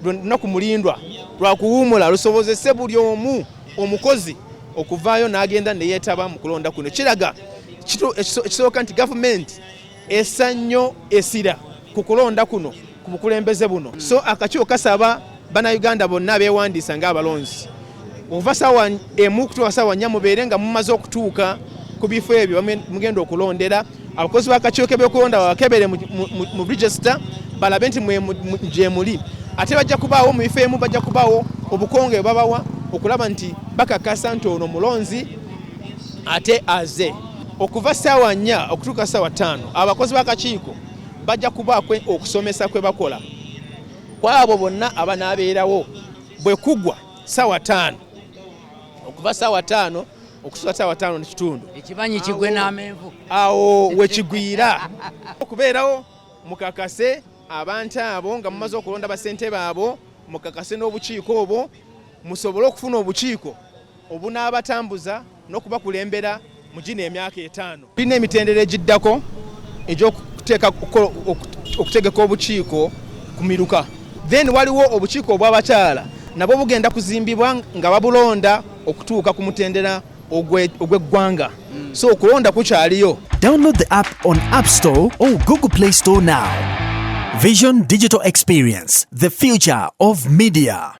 lunaku mulindwa lwa kuwumula lusobozese buli omu omukozi okuvaayo n'agenda ne yeetaba mu kulonda kuno. Kiraga ekisooka nti gavumenti essa nnyo essira ku kulonda kuno ku bukulembeze buno. So akakiiko kasaba bannayuganda bonna abeewandiisa ng'abalonzi okuva ssaawa emu kutuuka ssaawa 4 mubeere nga mumaze okutuuka ku bifo ebyo mugenda okulondera. Abakozi b'akakiiko k'ebyokulonda bakebere mu register balabe nti gye muli. Ate bajja kubaawo mu bifo emu bajja kubaawo obukonge babawa okulaba nti bakakasa nti ono mulonzi ate aze. Okuva ssaawa 4 okutuuka ssaawa 5 abakozi b'akakiiko bajja kubaako okusomesa kwe bakola kwabo bonna abanaabeerawo bwe kugwa ssaawa 5 okuva ssaawa 5 okusuka ssaawa 5 n'ekitundu ekibanyi kigwe n'amenvu awo wekigwira okubeerawo mukakase abantu abo nga mumaze okulonda basente baabo mukakase n'obukiiko obwo musobole okufuna obukiiko obunaabatambuza n'okubakulembera mu gino emyaka 5. Tulina emitendera egiddako okutegeka obukiiko ku miruka. Then waliwo obukiiko obw'abakyala nabwo bugenda kuzimbibwa nga babulonda okutuuka ku mutendera ogw'eggwanga. So okulonda kukyaliyo. Download the app on App Store or Google Play Store now. Vision Digital Experience, the future of media.